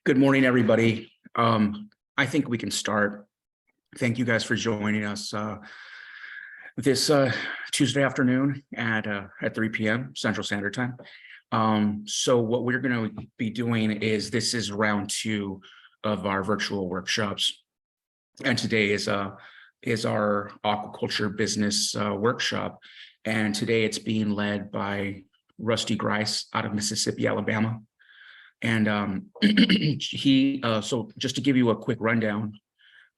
Good morning, everybody. I think we can start. Thank you guys for joining us this Tuesday afternoon at 3 p.m. Central Standard Time. So what we're going to be doing is this is round 2 of our virtual workshops, and today is our aquaculture business workshop. And today it's being led by Rusty Grice out of Mississippi, Alabama. And so just to give you a quick rundown,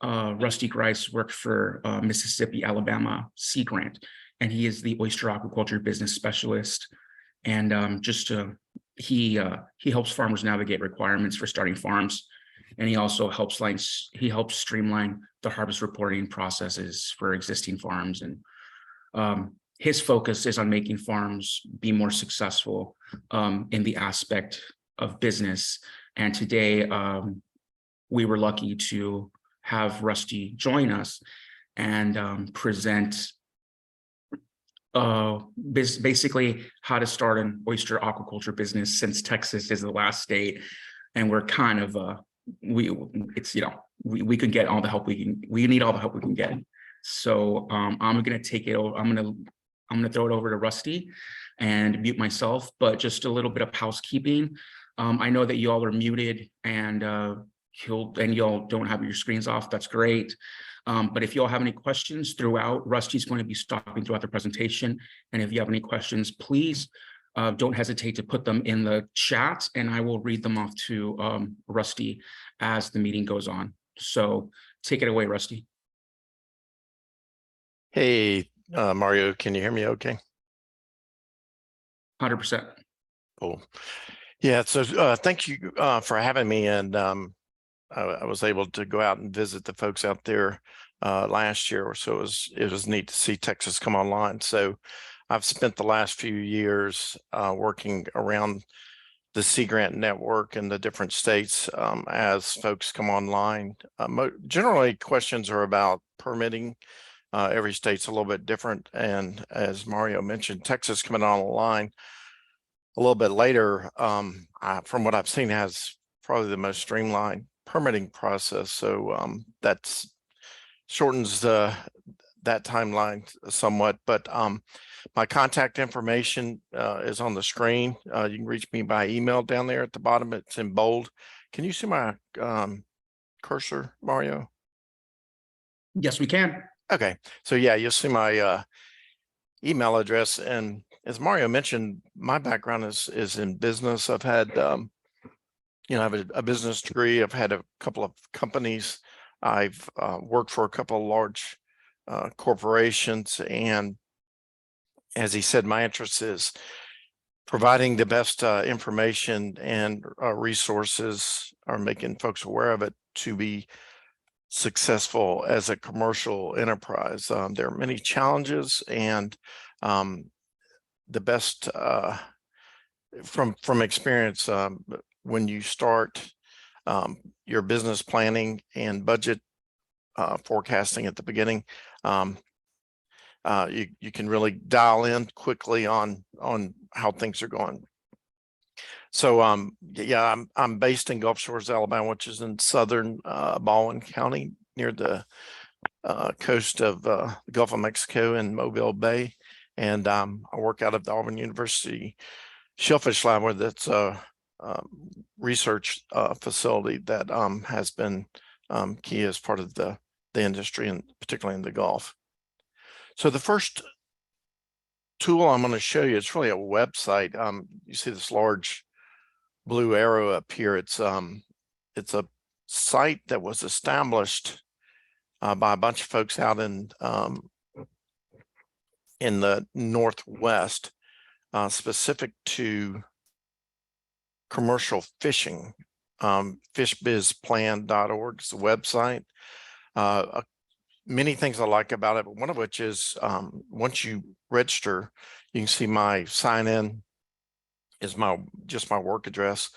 Rusty Grice worked for Mississippi, Alabama Sea Grant, and he is the oyster aquaculture business specialist. And he helps farmers navigate requirements for starting farms, and he also helps streamline the harvest reporting processes for existing farms. And his focus is on making farms be more successful in the aspect of business. And today we were lucky to have Rusty join us and present basically how to start an oyster aquaculture business, since Texas is the last state, and we're kind of we can get all the help we need all the help we can get. So I'm going to take it over. I'm going to throw it over to Rusty and mute myself, but just a little bit of housekeeping. I know that you all are muted and y'all don't have your screens off. That's great. But if you all have any questions throughout, Rusty's going to be stopping throughout the presentation. And if you have any questions, please don't hesitate to put them in the chat, and I will read them off to Rusty as the meeting goes on. So take it away, Rusty. Hey, Mario, can you hear me okay? 100%. Cool. Yeah, so thank you for having me. And I was able to go out and visit the folks out there last year, so it was neat to see Texas come online. So I've spent the last few years working around the Sea Grant network in the different states as folks come online. Generally, questions are about permitting. Every state's a little bit different, and as Mario mentioned, Texas coming online a little bit later, from what I've seen, has probably the most streamlined permitting process. So that's shortens that timeline somewhat. But my contact information is on the screen. You can reach me by email down there at the bottom. It's in bold. Can you see my cursor, Mario? Yes, we can. Okay. So yeah, you'll see my email address. And as Mario mentioned, my background is in business. I've had, I have a business degree. I've had a couple of companies. I've worked for a couple of large corporations. And as he said, my interest is providing the best information and resources, or making folks aware of it, to be successful as a commercial enterprise. There are many challenges, and the best from experience, when you start your business planning and budget forecasting at the beginning, you can really dial in quickly on how things are going. So yeah, I'm based in Gulf Shores, Alabama, which is in southern Baldwin County, near the coast of the Gulf of Mexico and Mobile Bay. And I work out of the Auburn University Shellfish Lab, where that's a research facility that has been key as part of the industry, and particularly in the Gulf. So the first tool I'm going to show you, it's really a website. You see this large blue arrow up here. It's a site that was established by a bunch of folks out in the Northwest, specific to commercial fishing. Fishbizplan.org is the website. Many things I like about it, but one of which is once you register, you can see my sign in is just my work address,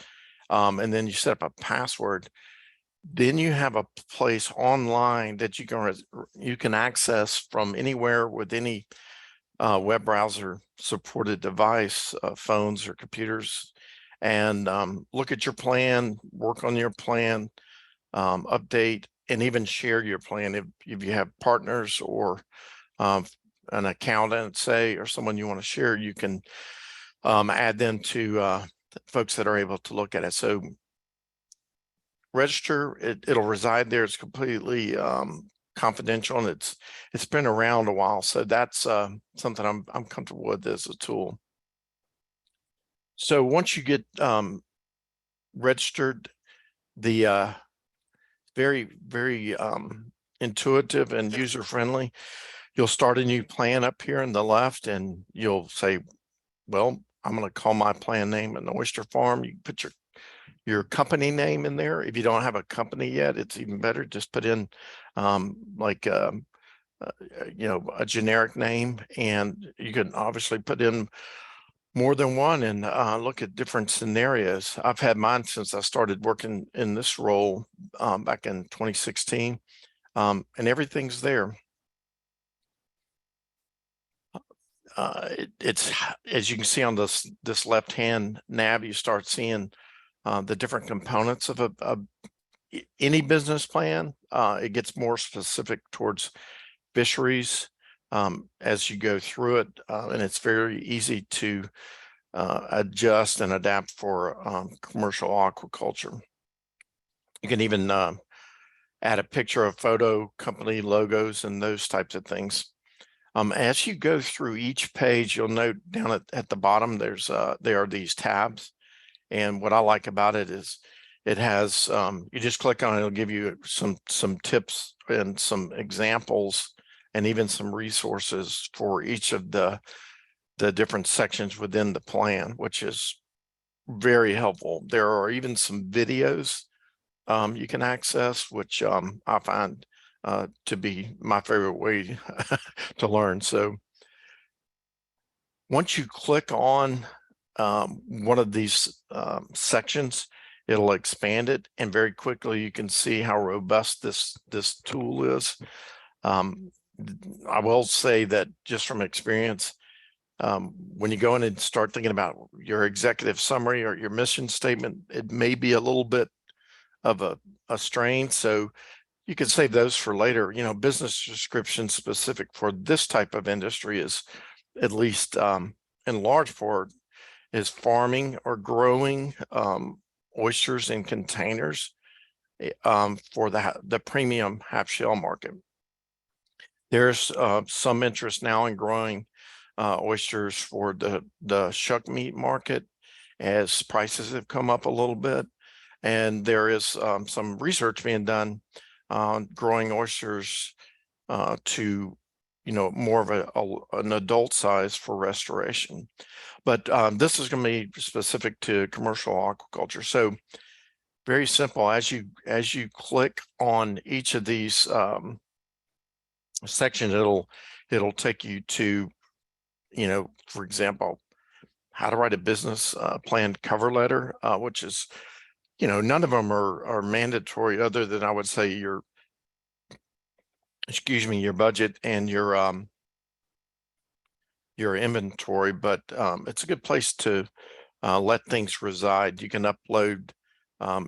and then you set up a password. Then you have a place online that you can access from anywhere with any web browser supported device, phones or computers, and look at your plan, work on your plan, update, and even share your plan if you have partners or an accountant, say, or someone you want to share. You can add them to folks that are able to look at it. So register, it'll reside there. It's completely confidential, and it's been around a while. So that's something I'm comfortable with as a tool. So once you get registered, the very, very intuitive and user-friendly. You'll start a new plan up here on the left, and you'll say, well, I'm going to call my plan name an Oyster Farm. You put your company name in there. If you don't have a company yet, it's even better. Just put in like a generic name, and you can obviously put in more than one and look at different scenarios. I've had mine since I started working in this role back in 2016, and everything's there. It's, as you can see on this left-hand nav, you start seeing the different components of any business plan. It gets more specific towards fisheries as you go through it, and it's very easy to adjust and adapt for commercial aquaculture. You can even add a picture, of photo, company logos, and those types of things. As you go through each page, you'll note down at the bottom, there are these tabs. And what I like about it is it has, you just click on it, it'll give you some tips and some examples and even some resources for each of the different sections within the plan, which is very helpful. There are even some videos you can access, which I find to be my favorite way to learn. So once you click on one of these sections, it'll expand it, and very quickly you can see how robust this tool is. I will say that just from experience, when you go in and start thinking about your executive summary or your mission statement, it may be a little bit of a strain. So you can save those for later. Business description specific for this type of industry is, at least in large part, is farming or growing oysters in containers for the premium half shell market. There's some interest now in growing oysters for the shuck meat market as prices have come up a little bit. And there is some research being done on growing oysters to, more of an adult size for restoration. But this is going to be specific to commercial aquaculture. So very simple. As you click on each of these sections, it'll take you to, for example, how to write a business plan cover letter, which is, none of them are mandatory, other than I would say your budget and your inventory. But it's a good place to let things reside. You can upload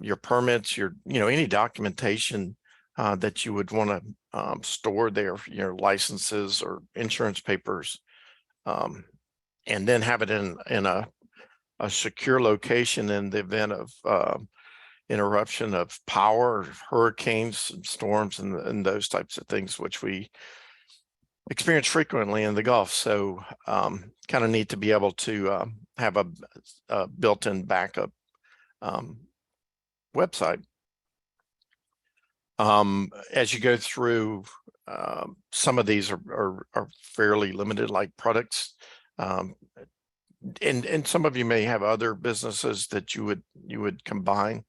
your permits, any documentation that you would want to store there, your licenses or insurance papers, and then have it in a secure location in the event of interruption of power, hurricanes, storms, and those types of things, which we experience frequently in the Gulf. So kind of need to be able to have a built-in backup website. As you go through, some of these are fairly limited, like products. And some of you may have other businesses that you would combine.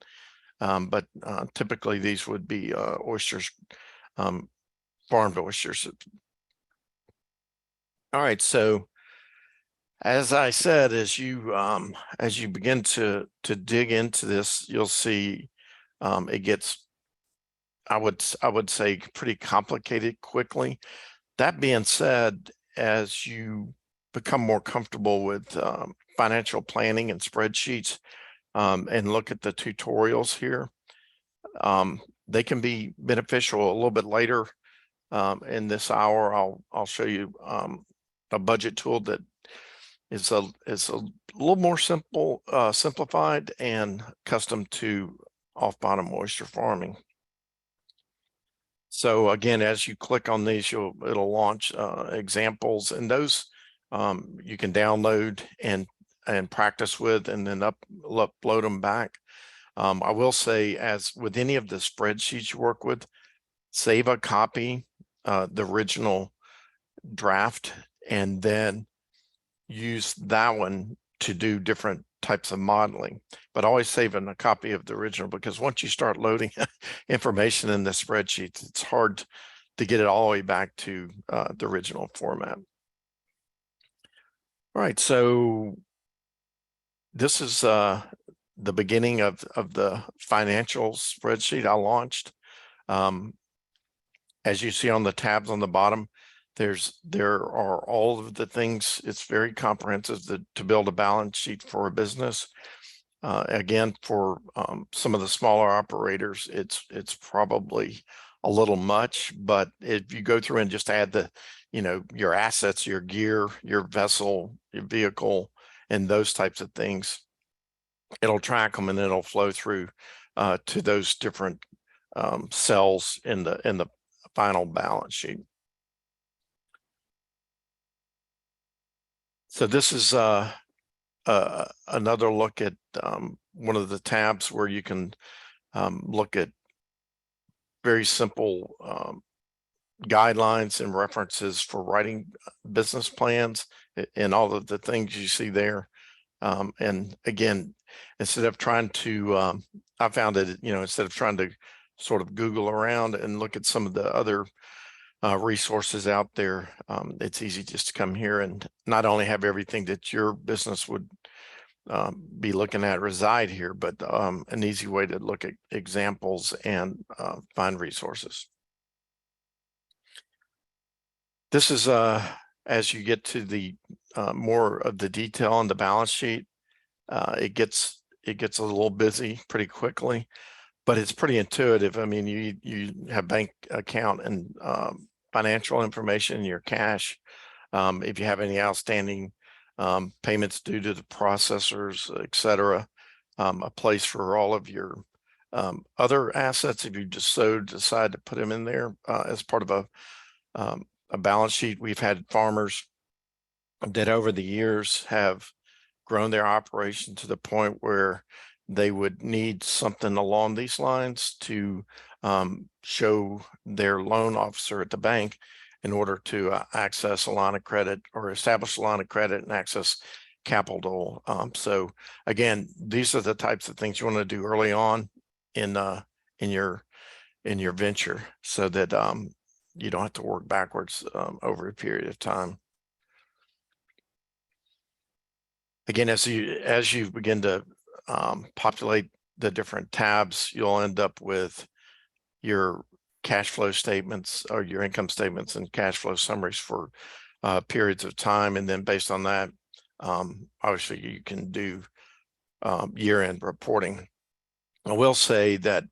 But typically these would be oysters, farmed oysters. All right, so as I said, as you begin to dig into this, you'll see it gets, I would say, pretty complicated quickly. That being said, as you become more comfortable with financial planning and spreadsheets, and look at the tutorials here. They can be beneficial a little bit later. In this hour, I'll show you a budget tool that is a little more simplified and custom to off-bottom oyster farming. So again, as you click on these, it'll launch examples, and those you can download and practice with, and then upload them back. I will say, as with any of the spreadsheets you work with, save a copy, the original draft, and then use that one to do different types of modeling, but always saving a copy of the original, because once you start loading information in the spreadsheets, it's hard to get it all the way back to the original format. All right, so this is the beginning of the financial spreadsheet I launched. As you see on the tabs on the bottom, there are all of the things. It's very comprehensive to build a balance sheet for a business. Again, for some of the smaller operators, it's probably a little much, but if you go through and just add your assets, your gear, your vessel, your vehicle, and those types of things, it'll track them, and it'll flow through to those different cells in the final balance sheet. So this is another look at one of the tabs where you can look at very simple guidelines and references for writing business plans, and all of the things you see there. And again, instead of trying to, I found that, instead of trying to sort of Google around and look at some of the other resources out there, it's easy just to come here and not only have everything that your business would be looking at reside here, but an easy way to look at examples and find resources. This is as you get to the more of the detail on the balance sheet, it gets a little busy pretty quickly, but it's pretty intuitive. I mean, you have bank account and financial information, your cash. If you have any outstanding payments due to the processors, etc., a place for all of your other assets, if you just decide to put them in there as part of a balance sheet. We've had farmers that over the years have grown their operation to the point where they would need something along these lines to show their loan officer at the bank in order to access a line of credit or establish a line of credit and access capital. So again, these are the types of things you want to do early on in your venture, so that you don't have to work backwards over a period of time. Again, as you begin to populate the different tabs, you'll end up with your cash flow statements or your income statements and cash flow summaries for periods of time. And then based on that, obviously you can do year-end reporting. I will say that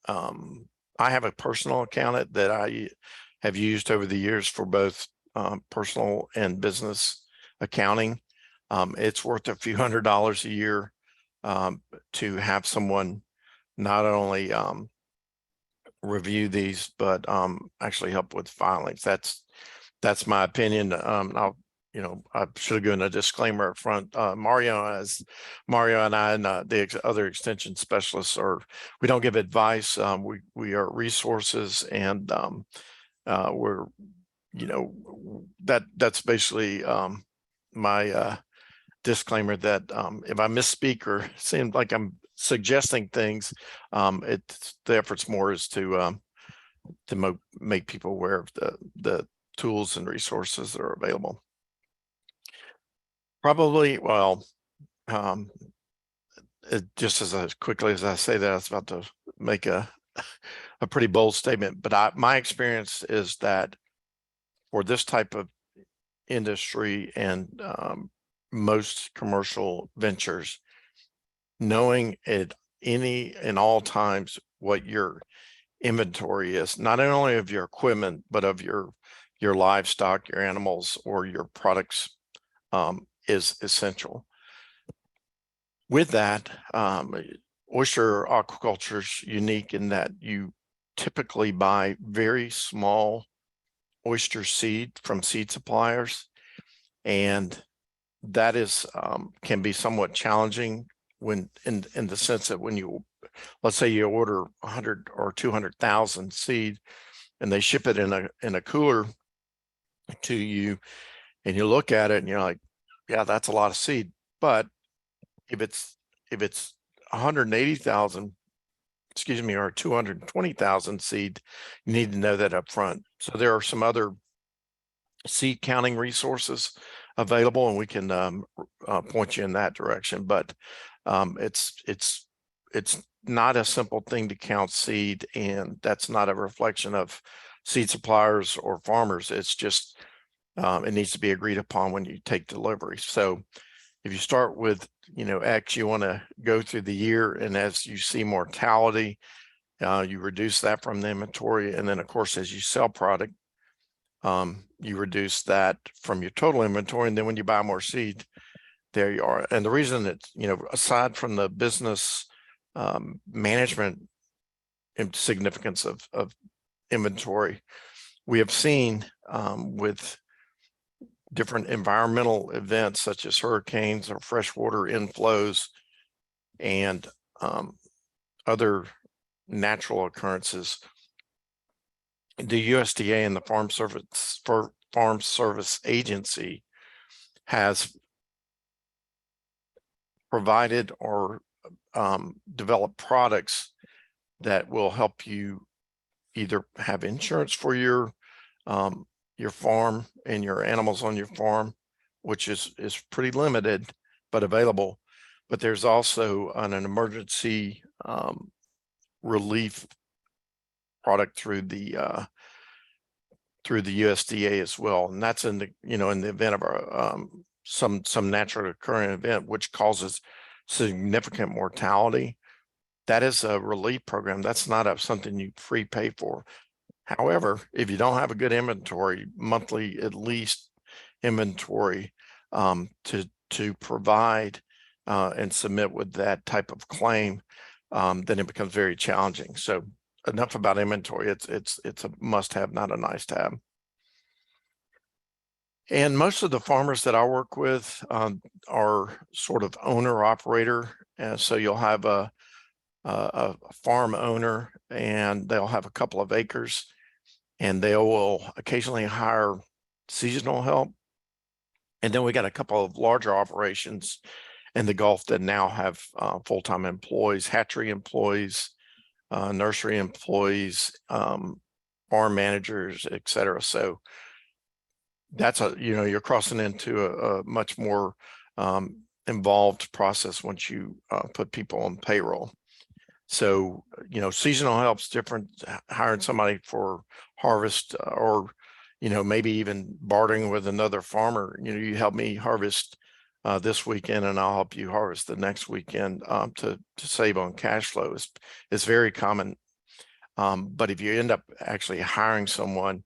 I have a personal accountant that I have used over the years for both personal and business accounting. It's worth a few $100s a year to have someone not only review these, but actually help with filings. That's my opinion. I should have given a disclaimer up front. Mario and I and the other extension specialists we don't give advice. We are resources, and we're, that's basically my disclaimer, that if I misspeak or seem like I'm suggesting things, the effort's more is to make people aware of the tools and resources that are available. Probably, well, just as quickly as I say that, I was about to make a pretty bold statement, but my experience is that for this type of industry and most commercial ventures, knowing at any and all times what your inventory is, not only of your equipment, but of your livestock, your animals, or your products, is essential. With that, oyster aquaculture is unique in that you typically buy very small oyster seed from seed suppliers, and that is can be somewhat challenging when in the sense that when you, let's say you order 100 or 200,000 seed and they ship it in a cooler to you, and you look at it and you're like, yeah, that's a lot of seed. But if it's 180,000, excuse me, or 220,000 seed, you need to know that up front. So there are some other seed counting resources available, and we can point you in that direction. But it's not a simple thing to count seed, and that's not a reflection of seed suppliers or farmers. It's just it needs to be agreed upon when you take delivery. So if you start with, X, you want to go through the year, and as you see mortality, you reduce that from the inventory. And then of course, as you sell product, you reduce that from your total inventory. And then when you buy more seed, there you are. And the reason that, aside from the business management significance of inventory, we have seen with different environmental events such as hurricanes or freshwater inflows and other natural occurrences, the USDA and the Farm Service Agency has provided or developed products that will help you either have insurance for your farm and your animals on your farm, which is pretty limited but available. But there's also an emergency relief product through the USDA as well, and that's in the in the event of a some natural occurring event which causes significant mortality. That is a relief program. That's not something you prepay for. However, if you don't have a good inventory, monthly at least inventory to provide and submit with that type of claim, then it becomes very challenging. So enough about inventory. It's a must-have, not a nice-to-have. And most of the farmers that I work with are sort of owner-operator. So you'll have a farm owner, and they'll have a couple of acres, and they will occasionally hire seasonal help. And then we got a couple of larger operations in the Gulf that now have full-time employees, hatchery employees, nursery employees, farm managers, et cetera. So that's you're crossing into a much more involved process once you put people on payroll. So, seasonal help's different. Hiring somebody for harvest, or, maybe even bartering with another farmer. You help me harvest this weekend, and I'll help you harvest the next weekend to save on cash flow is very common. But if you end up actually hiring someone,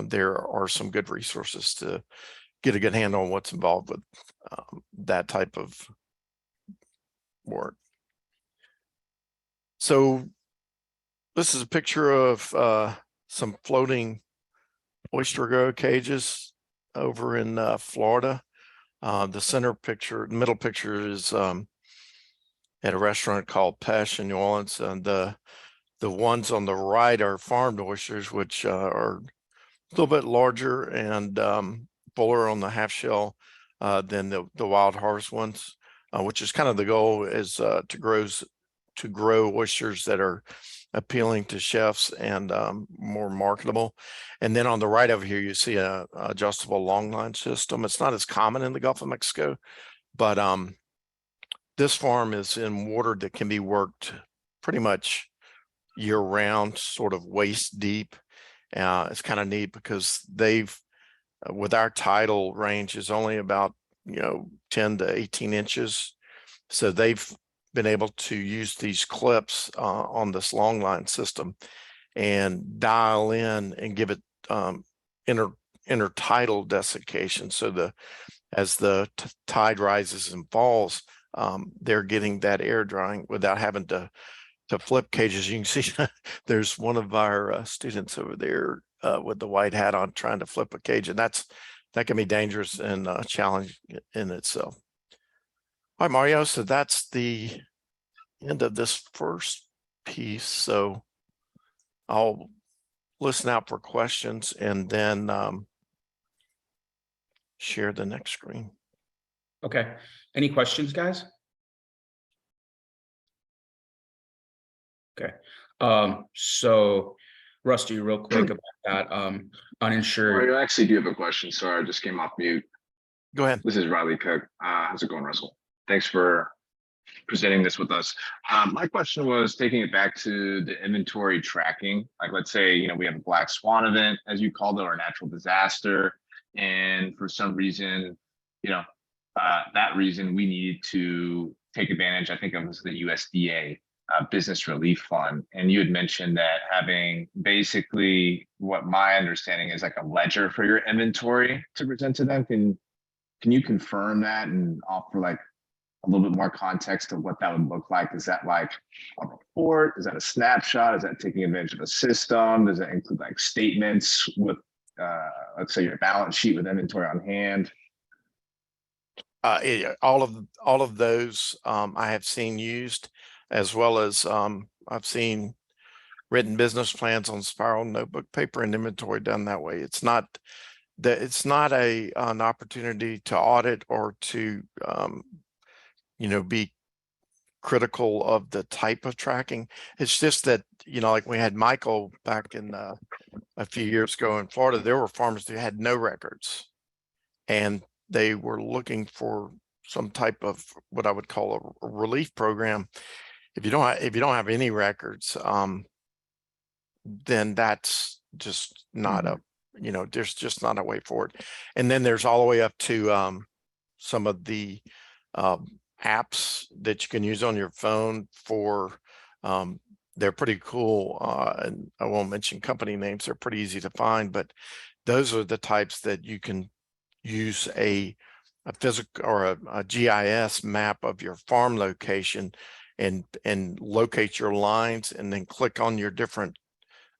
there are some good resources to get a good handle on what's involved with that type of work. So this is a picture of some floating oyster grow cages over in Florida. The middle picture is at a restaurant called Pesh in New Orleans, and the ones on the right are farmed oysters, which are a little bit larger and fuller on the half shell than the wild harvest ones, which is kind of the goal, is to grow oysters that are appealing to chefs and more marketable. And then on the right over here, you see a adjustable longline system. It's not as common in the Gulf of Mexico, but this farm is in water that can be worked pretty much year round, sort of waist deep. It's kind of neat because with our tidal range is only about 10 to 18 inches. So they've been able to use these clips on this long line system and dial in and give it intertidal desiccation. So as the tide rises and falls, they're getting that air drying without having to flip cages. You can see there's one of our students over there with the white hat on trying to flip a cage, and that can be dangerous and a challenge in itself. All right, Mario, so that's the end of this first piece. So I'll listen out for questions and then share the next screen. Okay. Any questions, guys? Okay. So Rusty, real quick about that uninsured. I actually do have a question. Sorry, I just came off mute. Go ahead. This is Riley Cook. How's it going, Russell? Thanks for presenting this with us. My question was taking it back to the inventory tracking. Like, let's say, we have a black swan event, as you called it, or a natural disaster. And for some reason, that reason we needed to take advantage, I think it was the USDA business relief fund. And you had mentioned that having basically what my understanding is like a ledger for your inventory to present to them. Can you confirm that and offer like a little bit more context of what that would look like? Is that like a report? Is that a snapshot? Is that taking advantage of a system? Does that include like statements with, let's say, your balance sheet with inventory on hand? All of those I have seen used, as well as I've seen written business plans on spiral notebook paper and inventory done that way. It's not an opportunity to audit or to be critical of the type of tracking. It's just that, like we had Michael back in a few years ago in Florida, there were farmers who had no records, and they were looking for some type of what I would call a relief program. If you don't have any records, then that's just not a, there's just not a way forward. And then there's all the way up to some of the apps that you can use on your phone for, they're pretty cool. And I won't mention company names. They're pretty easy to find, but those are the types that you can use a physical or a GIS map of your farm location and locate your lines, and then click on your different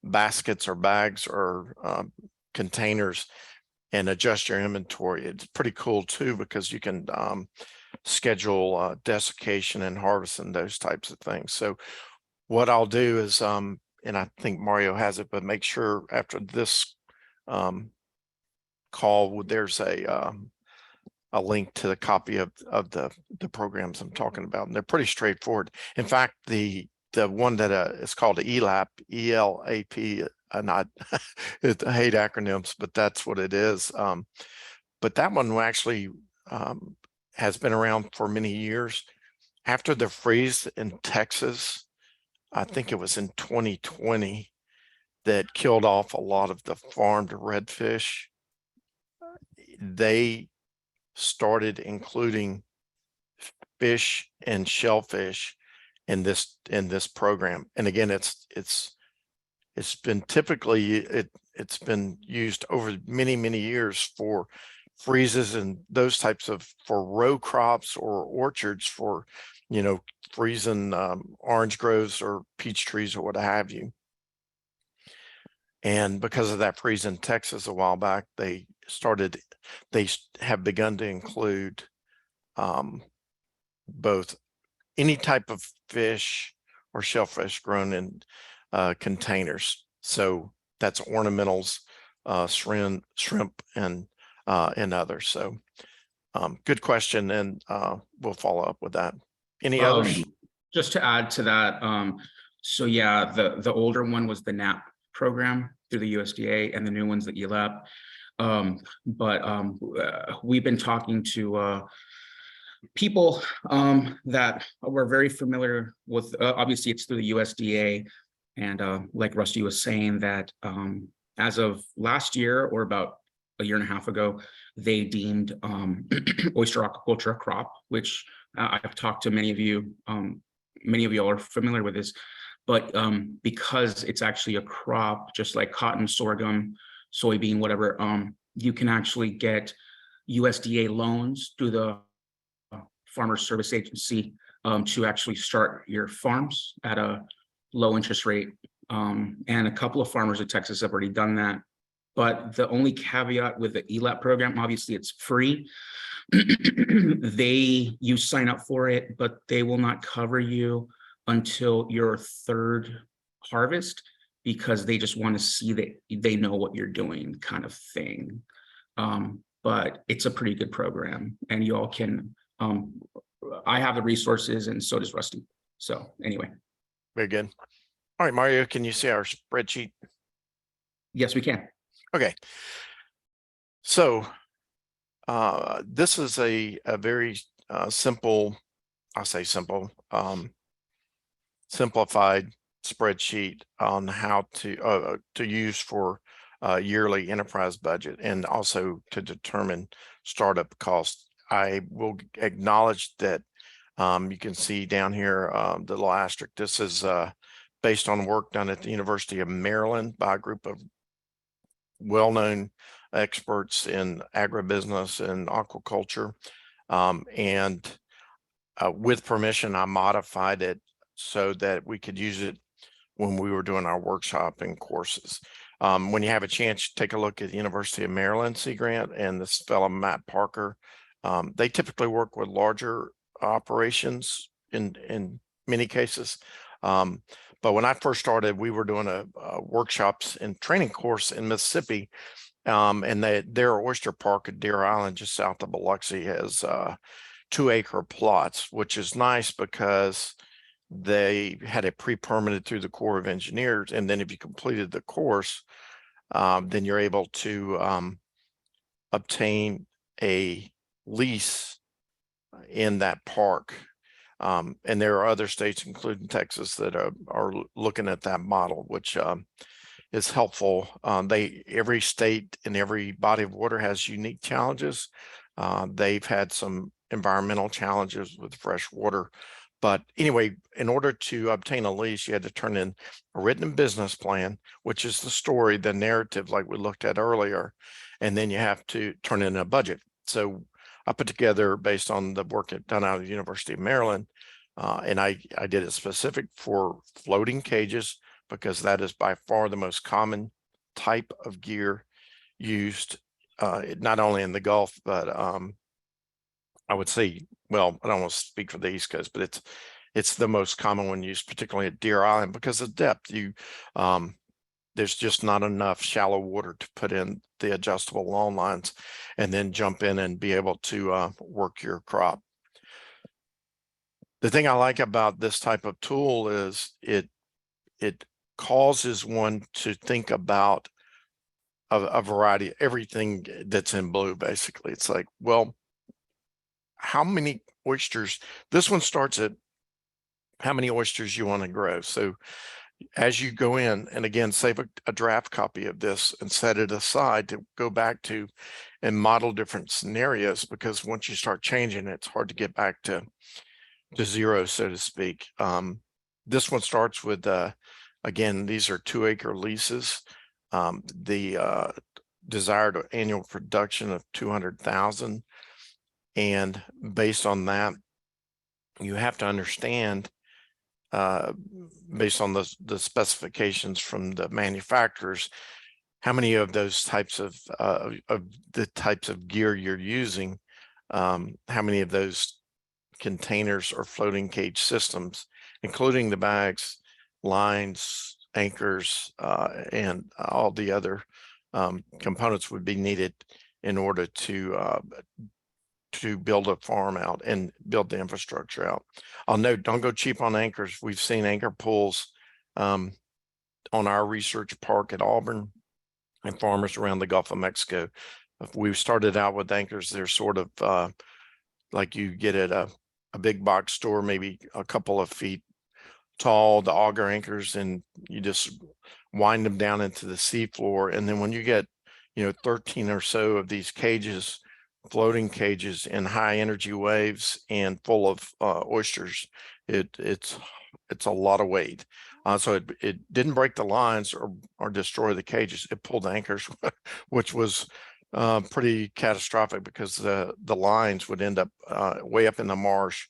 baskets or bags or containers and adjust your inventory. It's pretty cool too, because you can schedule desiccation and harvest and those types of things. So what I'll do is, and I think Mario has it, but make sure after this call, there's a link to the copy of the programs I'm talking about, and they're pretty straightforward. In fact, the one that is called ELAP, ELAP, not I hate acronyms, but that's what it is. But that one actually has been around for many years. After the freeze in Texas, I think it was in 2020, that killed off a lot of the farmed redfish, they started including fish and shellfish in this program. And again, it's been typically it's been used over many years for freezes and those types of, for row crops or orchards, for freezing orange groves or peach trees or what have you. And because of that freeze in Texas a while back, they have begun to include both any type of fish or shellfish grown in containers. So that's ornamentals, shrimp, and others. So good question, and we'll follow up with that. Any others? Just to add to that, so yeah, the older one was the NAP program through the USDA, and the new one's the ELAP. But we've been talking to people that were very familiar with, obviously it's through the USDA, and like Rusty was saying, that as of last year, or about a year and a half ago, they deemed oyster aquaculture a crop, which I've talked to many of you. Many of y'all are familiar with this, but because it's actually a crop, just like cotton, sorghum, soybean, whatever, you can actually get USDA loans through the Farmer Service Agency to actually start your farms at a low interest rate. And a couple of farmers in Texas have already done that. But the only caveat with the ELAP program, obviously it's free. You sign up for it, but they will not cover you until your third harvest, because they just want to see that they know what you're doing, kind of thing. But it's a pretty good program, and you all can, I have the resources and so does Rusty. So anyway, Very good. All right, Mario, can you see our spreadsheet? yes, we can. Okay. So this is a very simple, I'll say simple, simplified spreadsheet on how to use for yearly enterprise budget and also to determine startup costs. I will acknowledge that you can see down here the little asterisk. This is based on work done at the University of Maryland by a group of well-known experts in agribusiness and aquaculture. With permission, I modified it so that we could use it when we were doing our workshop and courses. When you have a chance, take a look at the University of Maryland Sea Grant and this fellow, Matt Parker. They typically work with larger operations in many cases. But when I first started, we were doing a workshops and training course in Mississippi. And their oyster park at Deer Island, just south of Biloxi, has 2-acre plots, which is nice because they had it pre-permitted through the Corps of Engineers. And then if you completed the course, then you're able to obtain a lease in that park. And there are other states, including Texas, that are looking at that model, which is helpful. Every state and every body of water has unique challenges. They've had some environmental challenges with fresh water. But anyway, in order to obtain a lease, you had to turn in a written business plan, which is the story, the narrative, like we looked at earlier. And then you have to turn in a budget. So I put together, based on the work done out of the University of Maryland, and I did it specific for floating cages, because that is by far the most common type of gear used, not only in the Gulf, but I would say, well, I don't want to speak for the East Coast, but it's the most common one used, particularly at Deer Island, because of depth. There's just not enough shallow water to put in the adjustable lawn lines and then jump in and be able to work your crop. The thing I like about this type of tool is it causes one to think about a variety, everything that's in blue, basically. It's like, well, how many oysters? This one starts at how many oysters you want to grow. So as you go in, and again, save a draft copy of this and set it aside to go back to and model different scenarios, because once you start changing, it's hard to get back to zero, so to speak. This one starts with, again, these are 2-acre leases. The desired annual production of 200,000. And based on that, you have to understand, based on the specifications from the manufacturers, how many of those types of the types of gear you're using, how many of those containers or floating cage systems, including the bags, lines, anchors, and all the other components would be needed in order to build a farm out and build the infrastructure out. I'll note, don't go cheap on anchors. We've seen anchor pulls on our research park at Auburn and farmers around the Gulf of Mexico. We started out with anchors. They're sort of like you get at a big box store, maybe a couple of feet tall, the auger anchors, and you just wind them down into the seafloor. And then when you get, 13 or so of these cages floating cages in high energy waves and full of oysters. It's a lot of weight. So it didn't break the lines or destroy the cages. It pulled anchors, which was pretty catastrophic because the lines would end up way up in the marsh.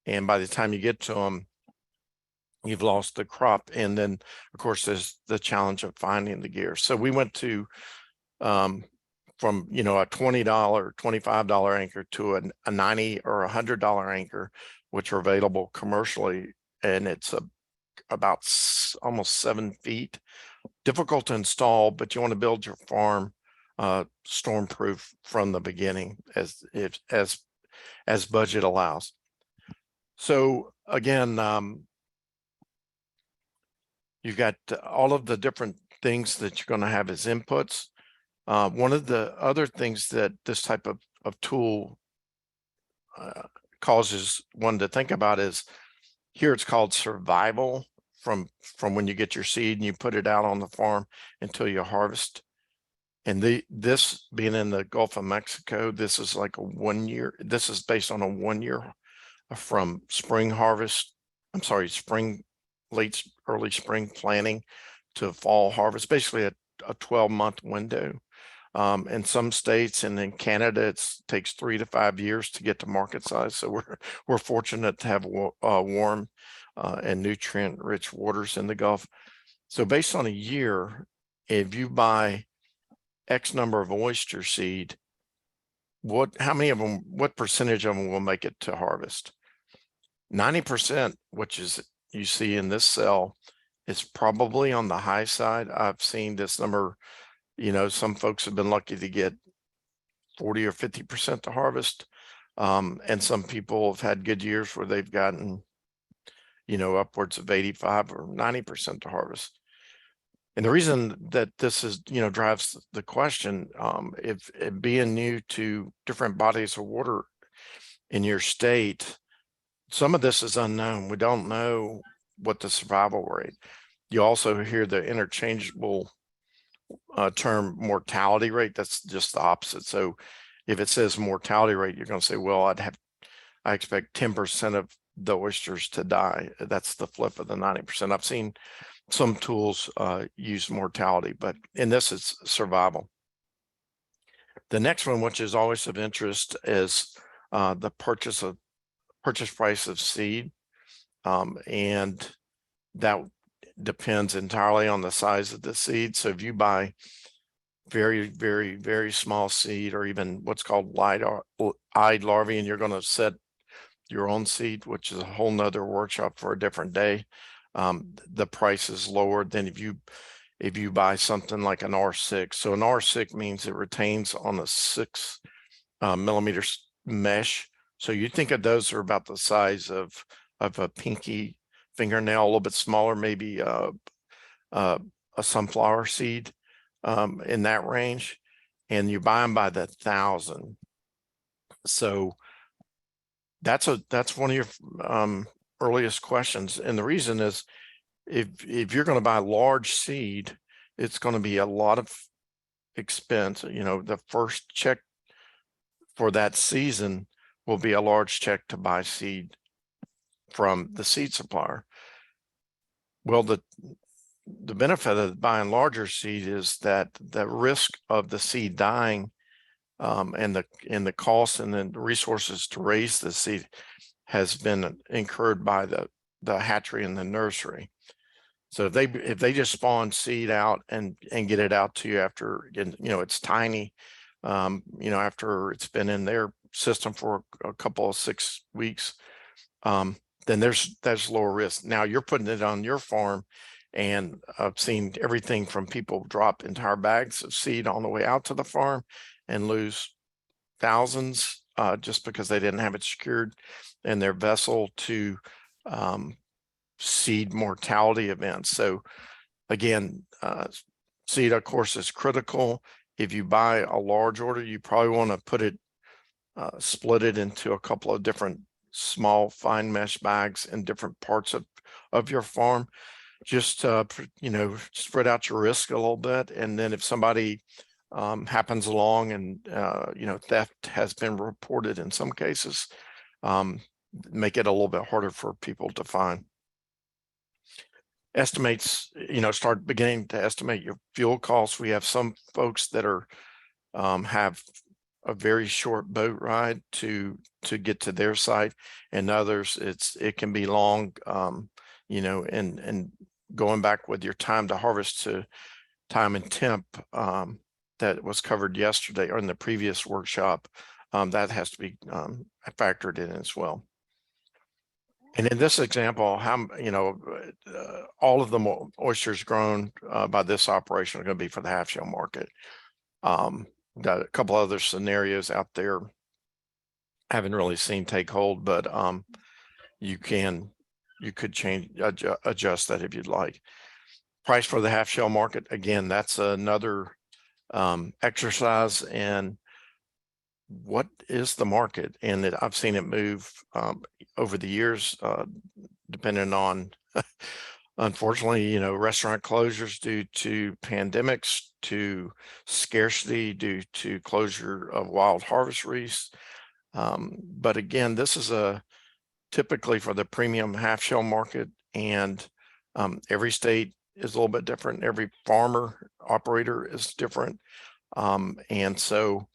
And by the time you get to them, you've lost the crop. And then, of course, there's the challenge of finding the gear. So we went to from, you know, a $20, $25 anchor to a $90 or $100 anchor, which are available commercially. And it's about almost 7 feet. Difficult to install, but you want to build your farm stormproof from the beginning as budget allows. So again, you've got all of the different things that you're going to have as inputs. One of the other things that this type of tool causes one to think about is here it's called survival from when you get your seed and you put it out on the farm until you harvest. And this being in the Gulf of Mexico, this is like a 1 year. This is based on a 1 year from spring harvest. I'm sorry, early spring planting to fall harvest, basically a 12-month window. In some states and in Canada, it takes 3 to 5 years to get to market size. So we're fortunate to have warm and nutrient-rich waters in the Gulf. So based on a year, if you buy X number of oyster seed, how many of them, what percentage of them will make it to harvest? 90%, which is you see in this cell, is probably on the high side. I've seen this number, you know, some folks have been lucky to get 40 or 50% to harvest. And some people have had good years where they've gotten, you know, upwards of 85 or 90% to harvest. And the reason that this is, you know, drives the question, if being new to different bodies of water in your state, some of this is unknown. We don't know what the survival rate. You also hear the interchangeable term mortality rate. That's just the opposite. So if it says mortality rate, you're going to say, well, I expect 10% of the oysters to die. That's the flip of the 90%. I've seen some tools use mortality, but in this it's survival. The next one, which is always of interest, is the purchase price of seed. And that depends entirely on the size of the seed. So if you buy very, very, very small seed, or even what's called eyed larvae, and you're going to set your own seed, which is a whole nother workshop for a different day, the price is lower than if you buy something like an R6. So an R6 means it retains on a 6 millimeter mesh. So you think of those are about the size of a pinky fingernail, a little bit smaller, maybe a sunflower seed in that range, and you buy them by the 1,000. So that's one of your earliest questions. And the reason is if you're going to buy large seed, it's going to be a lot of expense. You know, the first check for that season will be a large check to buy seed from the seed supplier. Well, the benefit of buying larger seed is that the risk of the seed dying and the cost and the resources to raise the seed has been incurred by the hatchery and the nursery. So if they just spawn seed out and get it out to you after, you know, it's tiny, you know, after it's been in their system for a couple of 6 weeks, then there's lower risk. Now you're putting it on your farm, and I've seen everything from people drop entire bags of seed on the way out to the farm and lose thousands just because they didn't have it secured in their vessel, to seed mortality events. So again, seed, of course, is critical. If you buy a large order, you probably want to put it, split it into a couple of different small fine mesh bags in different parts of your farm. Just, you know, spread out your risk a little bit. And then if somebody happens along and, theft has been reported in some cases, make it a little bit harder for people to find. Estimates, start beginning to estimate your fuel costs. We have some folks that are, have a very short boat ride to get to their site, and others it can be long, and going back with your time to harvest to time and temp, that was covered yesterday or in the previous workshop, that has to be factored in as well. And in this example, all of the oysters grown by this operation are going to be for the half shell market. Got a couple other scenarios out there haven't really seen take hold, but you could adjust that if you'd like. Price for the half shell market, again, that's another exercise. And what is the market? And I've seen it move over the years, depending on, unfortunately, restaurant closures due to pandemics, to scarcity due to closure of wild harvest reefs. But again, this is typically for the premium half shell market, and every state is a little bit different. Every farmer operator is different. And so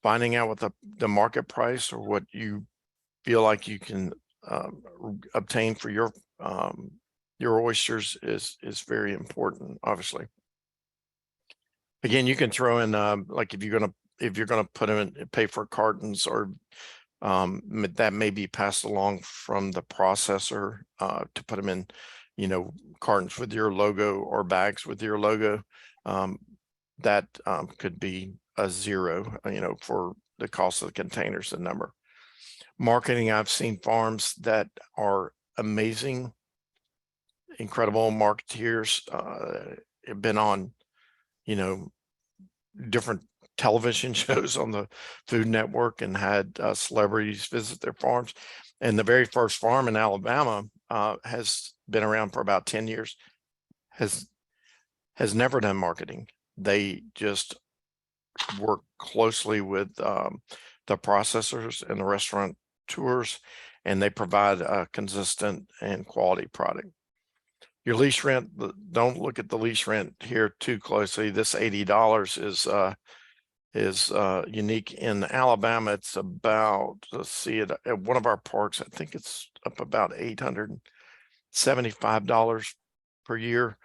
finding out what the market price or what you feel like you can obtain for your oysters is very important, obviously. Again, you can throw in like if you're gonna put them in paper cartons, or that may be passed along from the processor to put them in, cartons with your logo or bags with your logo. That could be a zero, for the cost of the containers and number. Marketing, I've seen farms that are amazing, incredible marketeers, have been on, different television shows on the Food Network and had celebrities visit their farms. And the very first farm in Alabama has been around for about 10 years, has never done marketing. They just work closely with the processors and the restaurateurs, and they provide a consistent and quality product. Your lease rent, don't look at the lease rent here too closely. This $80 is unique in Alabama. It's about, let's see it at one of our parks, I think it's up about $875 per year.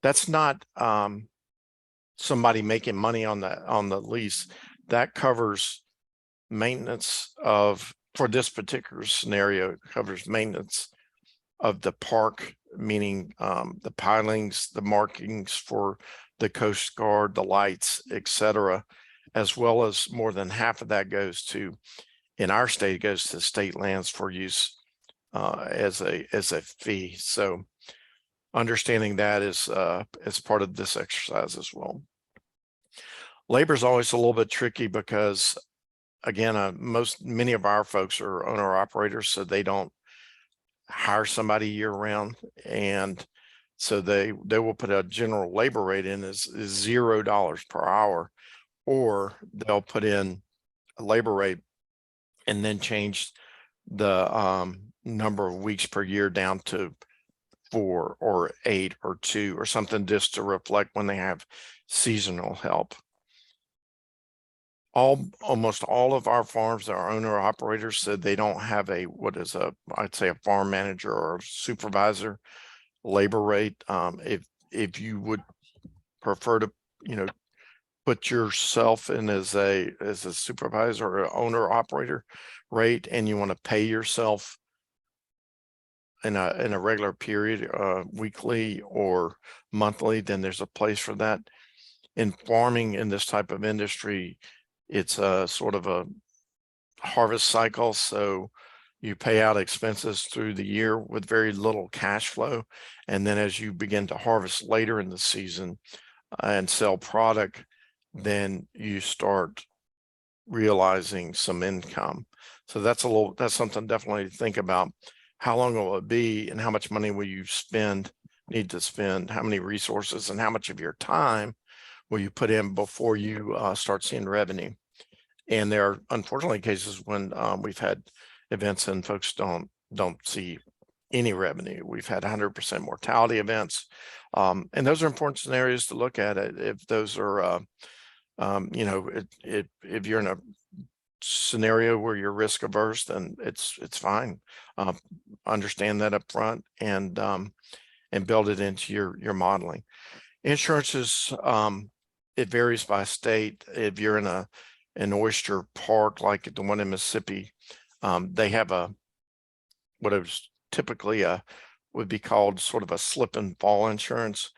That's not somebody making money on the lease. That covers maintenance for this particular scenario, it covers maintenance of the park, meaning the pilings, the markings for the Coast Guard, the lights, etc., as well as more than half of that goes to, in our state, it goes to state lands for use as a fee. So understanding that is part of this exercise as well. Labor is always a little bit tricky because, again, many of our folks are owner operators, so they don't hire somebody year round, and so they will put a general labor rate in as $0 per hour, or they'll put in a labor rate and then change the number of weeks per year down to 4 or 8 or 2 or something, just to reflect when they have seasonal help. Almost all of our farms, our owner operators, said they don't have I'd say a farm manager or a supervisor labor rate. If you would prefer to, put yourself in as a supervisor or owner operator rate, and you want to pay yourself in a regular period, weekly or monthly, then there's a place for that. In farming, in this type of industry, it's a sort of a harvest cycle. So you pay out expenses through the year with very little cash flow. And then as you begin to harvest later in the season and sell product, then you start realizing some income. So that's something definitely to think about. How long will it be, and how much money will you need to spend, how many resources, and how much of your time will you put in before you start seeing revenue. And there are unfortunately cases when we've had events and folks don't see any revenue. We've had 100% mortality events. And those are important scenarios to look at it. If those are, you know, if you're in a scenario where you're risk averse, then it's fine. Understand that up front and build it into your modeling. Insurance is, it varies by state. If you're in an oyster park like the one in Mississippi, they have what is typically would be called sort of a slip and fall insurance,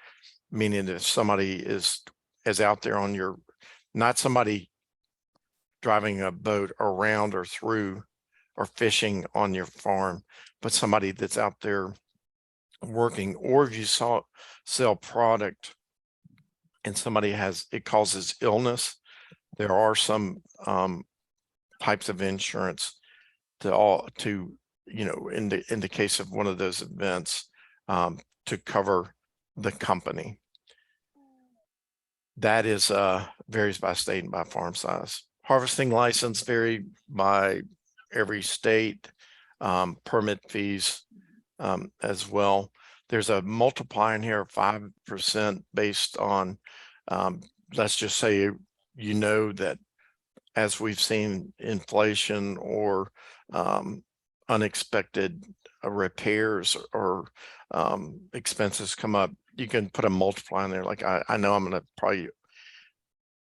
meaning if somebody is out there on your, not somebody driving a boat around or through or fishing on your farm, but somebody that's out there working, or if you sell product and somebody it causes illness, there are some types of insurance to you know, in the case of one of those events, to cover the company. That is varies by state and by farm size. Harvesting license vary by every state, permit fees as well. There's a multiplier in here of 5% based on, let's just say, you know, that as we've seen inflation or unexpected repairs or expenses come up, you can put a multiplier in there. Like I know I'm going to probably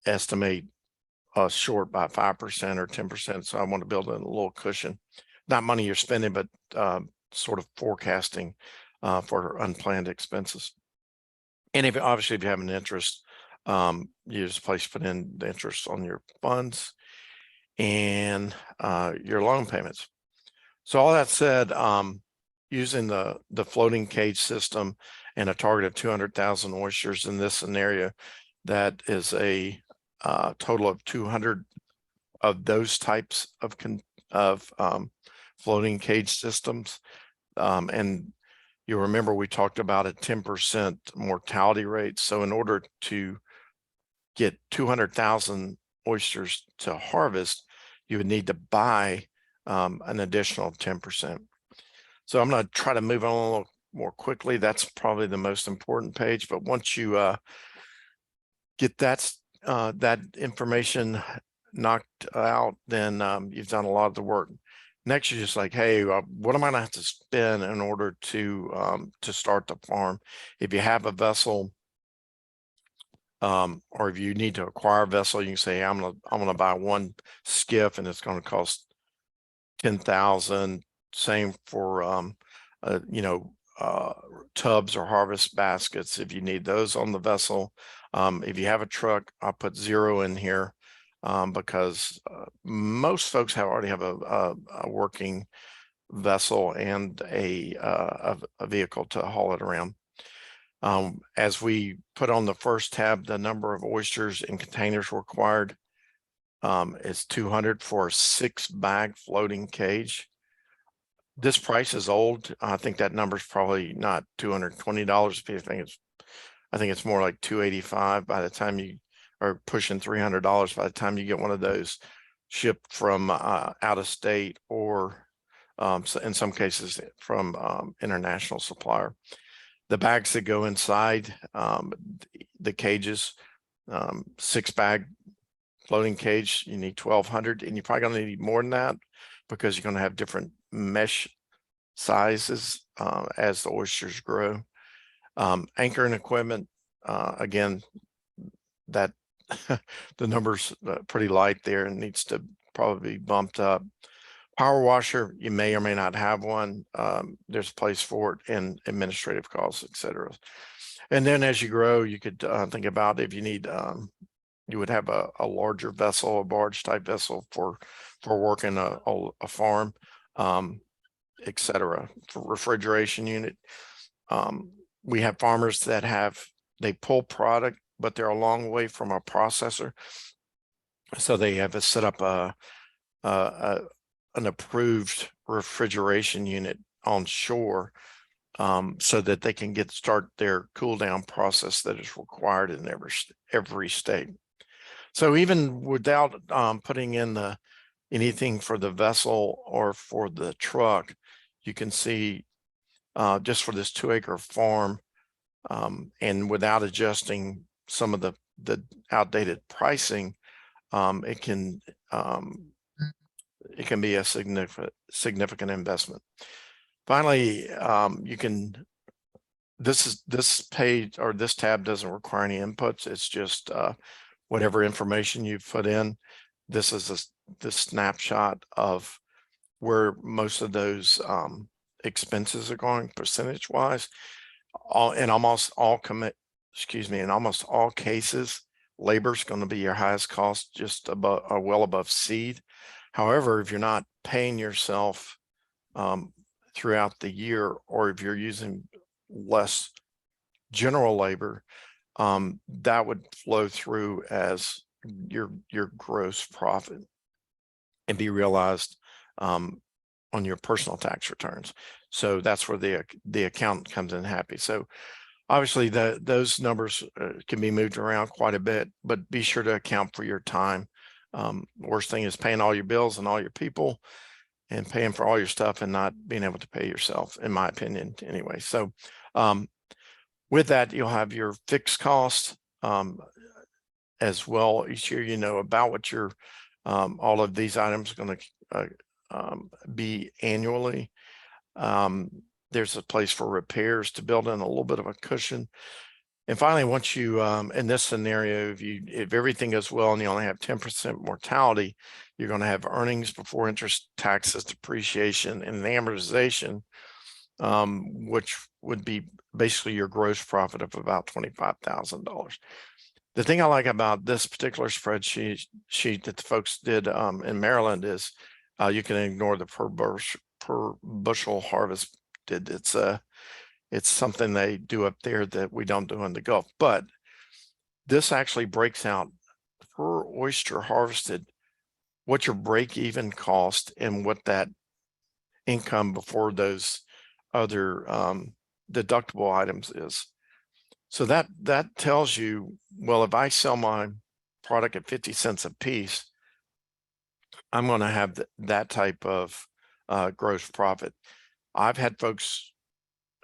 estimate short by 5% or 10%. So I want to build in a little cushion, not money you're spending, but sort of forecasting for unplanned expenses. And obviously if you have an interest, you just put in the interest on your funds and your loan payments. So all that said, using the floating cage system and a target of 200,000 oysters in this scenario, that is a total of 200 of those types of floating cage systems. And you remember we talked about a 10% mortality rate. So in order to get 200,000 oysters to harvest, you would need to buy an additional 10%. So I'm going to try to move on a little more quickly. That's probably the most important page. But once you get that information knocked out, then you've done a lot of the work. Next, you're just like, hey, what am I gonna have to spend in order to start the farm? If you have a vessel, or if you need to acquire a vessel, you can say, I'm gonna buy one skiff and it's gonna cost 10,000. Same for you know, tubs or harvest baskets if you need those on the vessel. If you have a truck, I'll put 0 in here because most folks already have a working vessel and a vehicle to haul it around. As we put on the first tab, the number of oysters in containers required is 200 for a 6-bag floating cage. This price is old. I think that number is probably not $220. I think it's more like $285 by the time you are pushing $300 by the time you get one of those shipped from out of state or so in some cases from international supplier. The bags that go inside the cages, 6-bag floating cage, you need 1,200, and you're probably going to need more than that because you're going to have different mesh sizes as the oysters grow. Anchor and equipment, again, that the number's pretty light there and needs to probably be bumped up. Power washer, you may or may not have one. There's a place for it, and administrative costs, etc. And then as you grow, you could think about if you need, you would have a larger vessel, a barge type vessel for working a farm, etc. For refrigeration unit. We have farmers that they pull product, but they're a long way from a processor. So they have to set up an approved refrigeration unit on shore so that they can start their cool down process that is required in every state. So even without putting in anything for the vessel or for the truck, you can see just for this 2-acre farm, and without adjusting some of the outdated pricing, it can be a significant investment. Finally, this page or this tab doesn't require any inputs. It's just whatever information you've put in. This is the snapshot of where most of those expenses are going percentage wise. In almost all cases, labor is going to be your highest cost, just above or well above seed. However, if you're not paying yourself throughout the year, or if you're using less general labor, that would flow through as your gross profit and be realized on your personal tax returns. So that's where the accountant comes in happy. So obviously those numbers can be moved around quite a bit, but be sure to account for your time. Worst thing is paying all your bills and all your people and paying for all your stuff and not being able to pay yourself, in my opinion, anyway. So with that, you'll have your fixed costs as well. Each year, you know about what your all of these items are going to be annually. There's a place for repairs to build in a little bit of a cushion. And finally, once you, in this scenario, if everything goes well and you only have 10% mortality, you're going to have earnings before interest, taxes, depreciation, and amortization, which would be basically your gross profit of about $25,000. The thing I like about this particular spreadsheet that the folks did in Maryland is you can ignore the per bushel harvest. It's something they do up there that we don't do in the Gulf, but this actually breaks out per oyster harvested what your break-even cost and what that income before those other deductible items is. So that tells you, well, if I sell my product at 50 cents a piece, I'm going to have that type of gross profit. I've had folks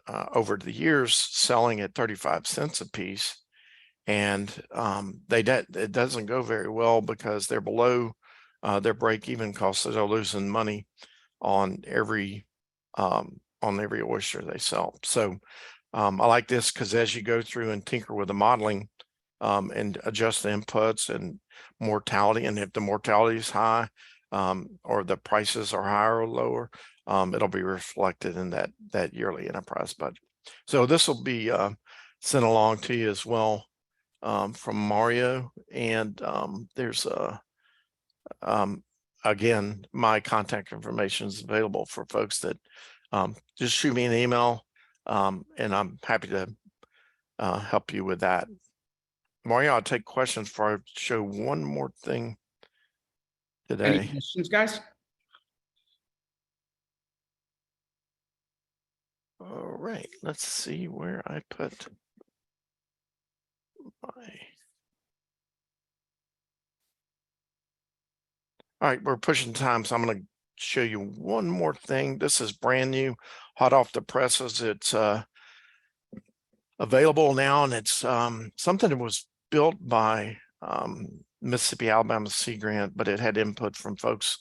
over the years selling at 35 cents a piece, and it doesn't go very well because they're below their break-even cost, so they're losing money on every oyster they sell. So I like this because as you go through and tinker with the modeling and adjust the inputs and mortality, and if the mortality is high or the prices are higher or lower, it'll be reflected in that yearly enterprise budget. So this will be sent along to you as well from Mario, and there's again, my contact information is available for folks that just shoot me an email, and I'm happy to help you with that. Mario, I'll take questions before I show one more thing today. Any questions, guys? All right, let's see where I put my. All right, we're pushing time, so I'm going to show you one more thing. This is brand new, hot off the presses. It's available now, and it's something that was built by Mississippi Alabama Sea Grant, but it had input from folks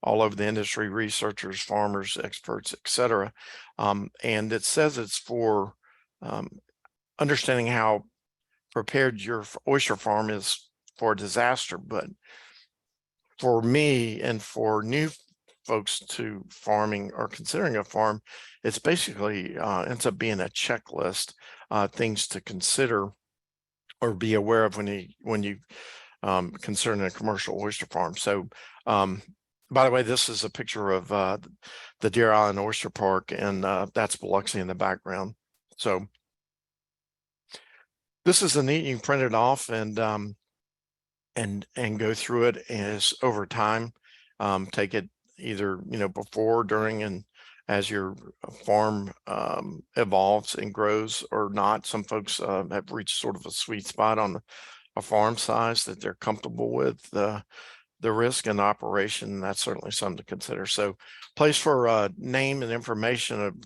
all over the industry, researchers, farmers, experts, etc. And it says it's for understanding how prepared your oyster farm is for a disaster. But for me and for new folks to farming or considering a farm, it's basically ends up being a checklist, things to consider or be aware of when you consider a commercial oyster farm. So by the way, this is a picture of the Deer Island Oyster Park, and that's Biloxi in the background. So this is a neat, you can print it off and go through it as over time. Take it either before, during, and as your farm evolves and grows or not. Some folks have reached sort of a sweet spot on a farm size that they're comfortable with the risk and operation. That's certainly something to consider. So place for name and information,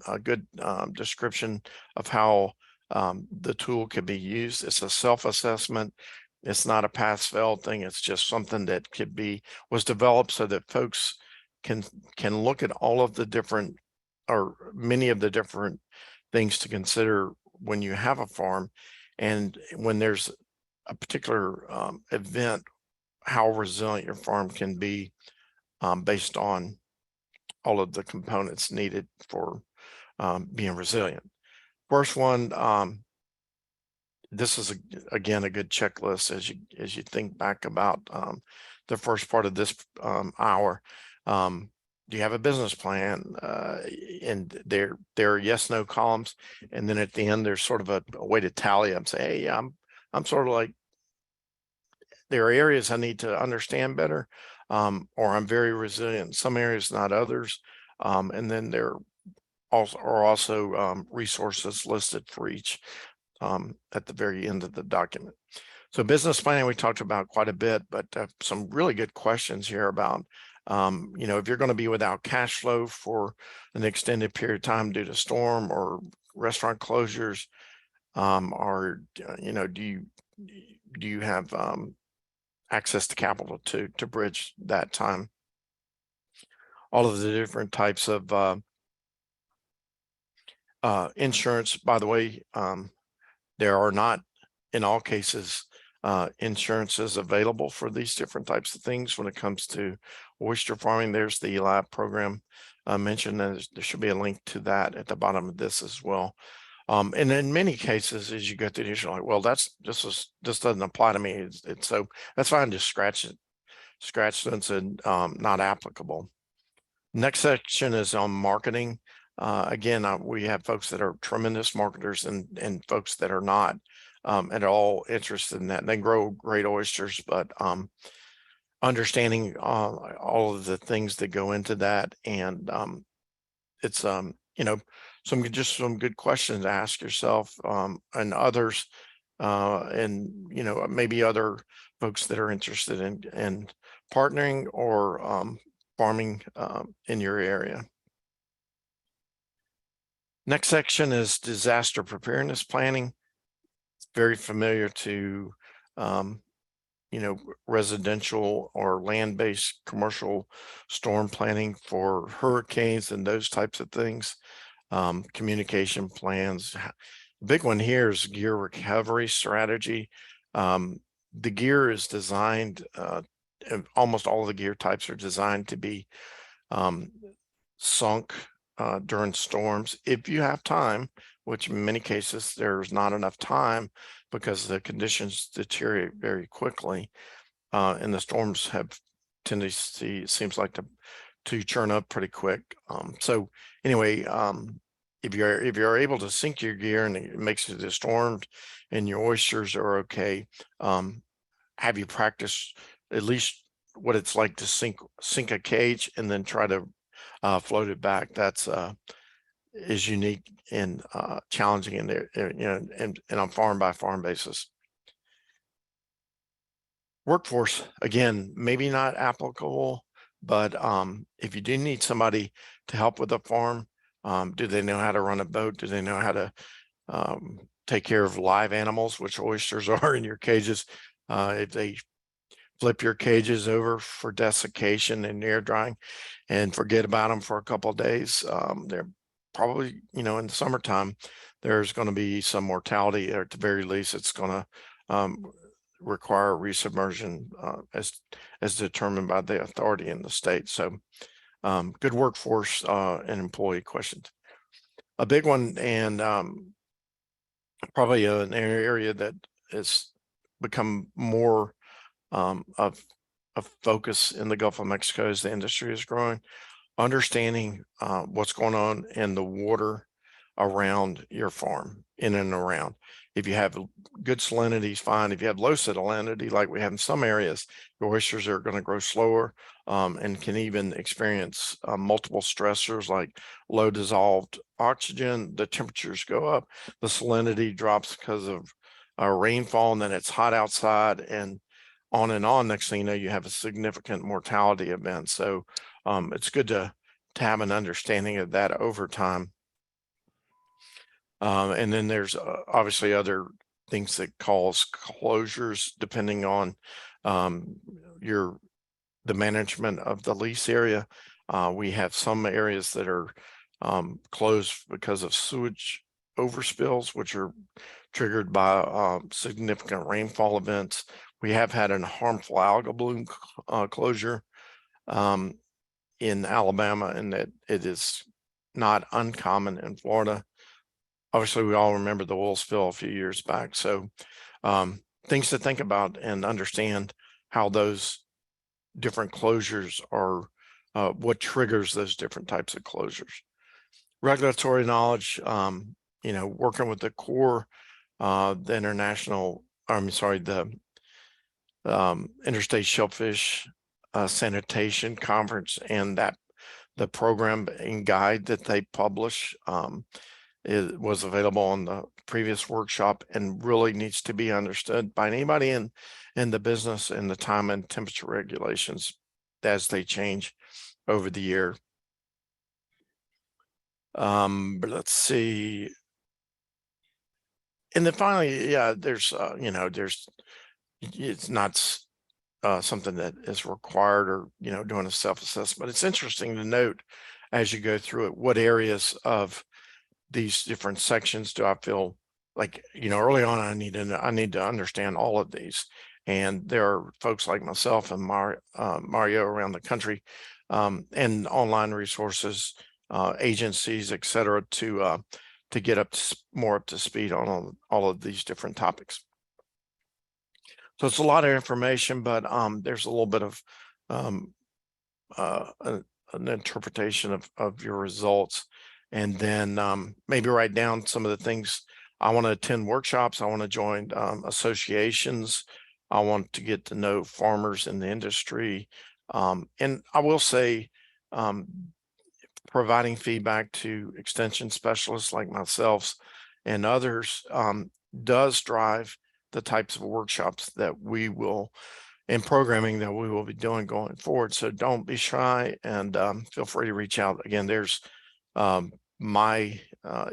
a good description of how the tool can be used. It's a self-assessment. It's not a pass-fail thing. It's just something that was developed so that folks can look at all of the different or many of the different things to consider when you have a farm, and when there's a particular event, how resilient your farm can be based on all of the components needed for being resilient. First one, this is again a good checklist as you think back about the first part of this hour. Do you have a business plan? And there are yes no columns, and then at the end there's sort of a way to tally them. Say, hey, I'm sort of like, there are areas I need to understand better, or I'm very resilient in some areas, not others. And then there are also resources listed for each at the very end of the document. So business planning, we talked about quite a bit, but some really good questions here about, if you're going to be without cash flow for an extended period of time due to storm or restaurant closures, or, do you have access to capital to bridge that time? All of the different types of insurance, by the way, there are not in all cases insurances available for these different types of things. When it comes to oyster farming, there's the ELAP program mentioned, and there should be a link to that at the bottom of this as well. And in many cases, as you go through this, you're like, well, this doesn't apply to me. It's so that's fine. Just scratch since it's not applicable. Next section is on marketing. Again, we have folks that are tremendous marketers and folks that are not at all interested in that. And they grow great oysters, but understanding all of the things that go into that, and it's some good questions to ask yourself and others, and maybe other folks that are interested in partnering or farming in your area. Next section is disaster preparedness planning. It's very familiar to residential or land-based commercial storm planning for hurricanes and those types of things. Communication plans. The big one here is gear recovery strategy. The gear is designed, almost all of the gear types are designed to be sunk during storms if you have time, which in many cases there's not enough time because the conditions deteriorate very quickly, and the storms have tendency, it seems like, to churn up pretty quick. So anyway, if you're able to sink your gear and it makes it stormed and your oysters are okay, have you practiced at least what it's like to sink a cage and then try to float it back? That's is unique and challenging in there, and on farm by farm basis. Workforce, again, maybe not applicable, but if you do need somebody to help with a farm, do they know how to run a boat? Do they know how to take care of live animals, which oysters are in your cages? If they flip your cages over for desiccation and air drying and forget about them for a couple of days, they're probably, in the summertime, there's going to be some mortality, or at the very least, it's going to require resubmersion as determined by the authority in the state. So good workforce and employee questions. A big one, and probably an area that has become more of focus in the Gulf of Mexico as the industry is growing, understanding what's going on in the water around your farm, in and around. If you have good salinity, is fine. If you have low salinity, like we have in some areas, the oysters are going to grow slower and can even experience multiple stressors like low dissolved oxygen. The temperatures go up, the salinity drops because of rainfall, and then it's hot outside, and on and on. Next thing you know, you have a significant mortality event. So it's good to have an understanding of that over time. And then there's obviously other things that cause closures depending on the management of the lease area. We have some areas that are closed because of sewage overspills, which are triggered by significant rainfall events. We have had a harmful algal bloom closure in Alabama, and that it is not uncommon in Florida. Obviously, we all remember the oil spill a few years back. So things to think about and understand how those different closures are, what triggers those different types of closures. Regulatory knowledge, working with the core, the Interstate Shellfish Sanitation Conference, and the program and guide that they publish. It was available on the previous workshop and really needs to be understood by anybody in the business, and the time and temperature regulations as they change over the year. But let's see. And then finally, yeah, there's it's not something that is required or, doing a self-assessment. It's interesting to note as you go through it, what areas of these different sections do I feel like, early on, I need to understand all of these. And there are folks like myself and Mario around the country, and online resources, agencies, et cetera, to get more up to speed on all of these different topics. So it's a lot of information, but there's a little bit of an interpretation of your results. And then maybe write down some of the things. I want to attend workshops. I want to join associations. I want to get to know farmers in the industry. And I will say, providing feedback to extension specialists like myself and others does drive the types of workshops that we will, and programming that we will be doing going forward. So don't be shy, and feel free to reach out. Again, there's my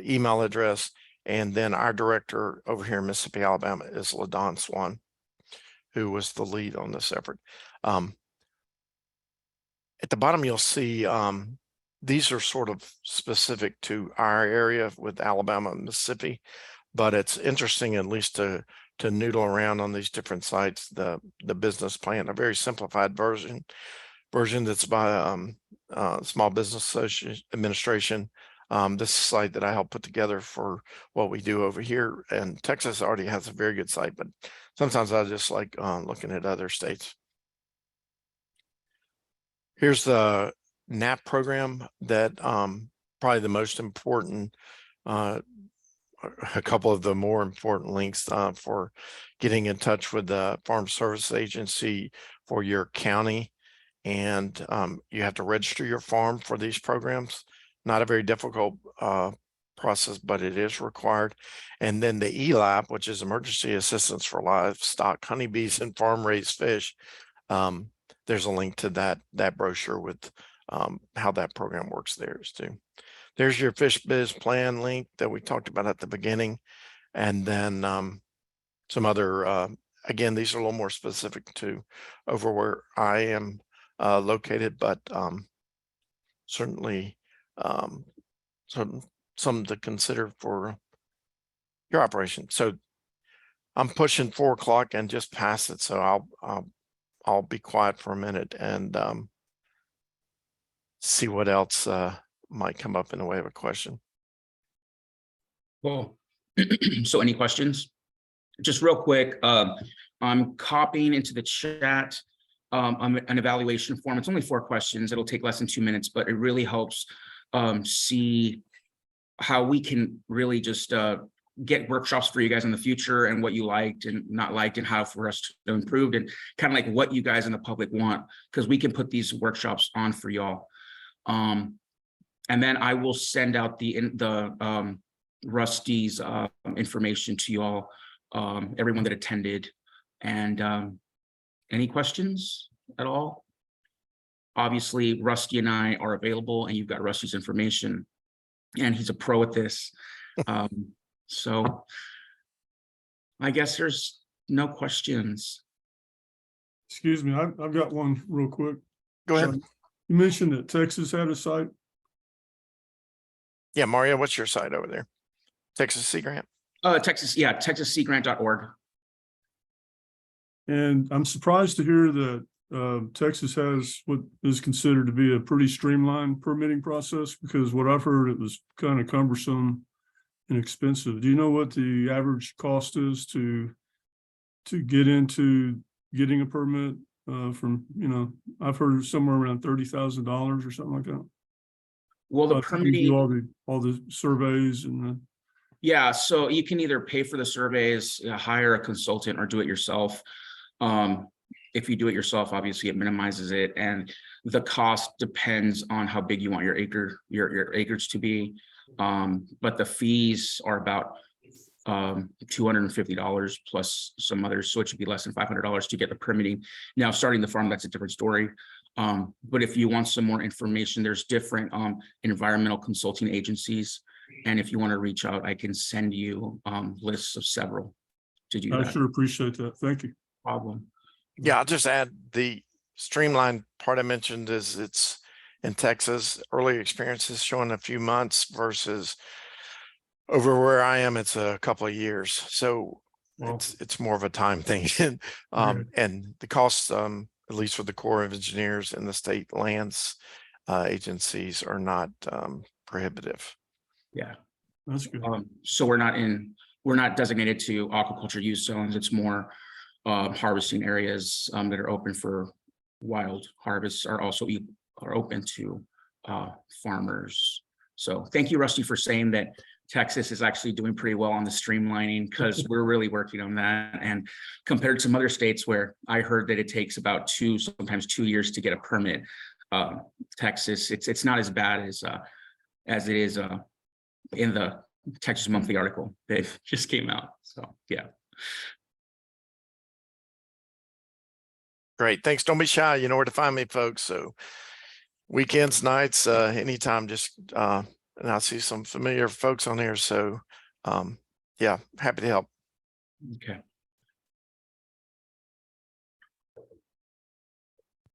email address, and then our director over here in Mississippi, Alabama is LaDon Swan, who was the lead on this effort. At the bottom, you'll see these are sort of specific to our area with Alabama and Mississippi, but it's interesting at least to noodle around on these different sites. The business plan, a very simplified version that's by Small Business Administration. This site that I helped put together for what we do over here, and Texas already has a very good site, but sometimes I just like looking at other states. Here's the NAP program that probably the most important, a couple of the more important links for getting in touch with the Farm Service Agency for your county. And you have to register your farm for these programs. Not a very difficult process, but it is required. And then the ELAP, which is Emergency Assistance for Livestock, Honeybees, and Farm Raised Fish. There's a link to that brochure with how that program works there too. There's your Fish Biz Plan link that we talked about at the beginning. And then some other, again, these are a little more specific to over where I am located, but certainly some to consider for your operation. So I'm pushing 4 o'clock and just past it, so I'll be quiet for a minute and see what else might come up in the way of a question. Well, so any questions? Just real quick, I'm copying into the chat an evaluation form. It's only 4 questions. It'll take less than 2 minutes, but it really helps see how we can really just get workshops for you guys in the future and what you liked and not liked and how for us to improve and kind of like what you guys in the public want, because we can put these workshops on for y'all. And then I will send out the Rusty's information to y'all, everyone that attended. And any questions at all? Obviously, Rusty and I are available, and you've got Rusty's information, and he's a pro at this. So I guess there's no questions. Excuse me, I've got one real quick. Go ahead. You mentioned that Texas had a site. Yeah, Mario, what's your site over there? Texas Sea Grant? Texas, yeah, texasseagrant.org. And I'm surprised to hear that Texas has what is considered to be a pretty streamlined permitting process, because what I've heard, it was kind of cumbersome and expensive. Do you know what the average cost is to get into getting a permit from, I've heard somewhere around $30,000 or something like that. Well, the permitting, all the surveys and the. yeah, so you can either pay for the surveys, hire a consultant, or do it yourself. If you do it yourself, obviously it minimizes it, and the cost depends on how big you want your acreage to be. But the fees are about $250 plus some others, so it should be less than $500 to get the permitting. Now, starting the farm, that's a different story. But if you want some more information, there's different environmental consulting agencies, and if you want to reach out, I can send you lists of several to do that. I sure appreciate that. Thank you. Problem. Yeah, I'll just add the streamlined part I mentioned is it's in Texas, early experiences showing a few months versus over where I am, it's a couple of years. So Wow. it's more of a time thing. And the costs, at least for the Corps of Engineers and the state lands agencies, are not prohibitive. Yeah. That's good. So we're not designated to aquaculture use zones. It's more harvesting areas that are open for wild harvests are also are open to farmers. So thank you, Rusty, for saying that Texas is actually doing pretty well on the streamlining, because we're really working on that. And compared to some other states where I heard that it takes about sometimes 2 years to get a permit, Texas, it's not as bad as it is in the Texas Monthly article that just came out. So yeah. Great. Thanks. Don't be shy. You know where to find me, folks. So weekends, nights, anytime, just and I see some familiar folks on here. So yeah, happy to help. Okay.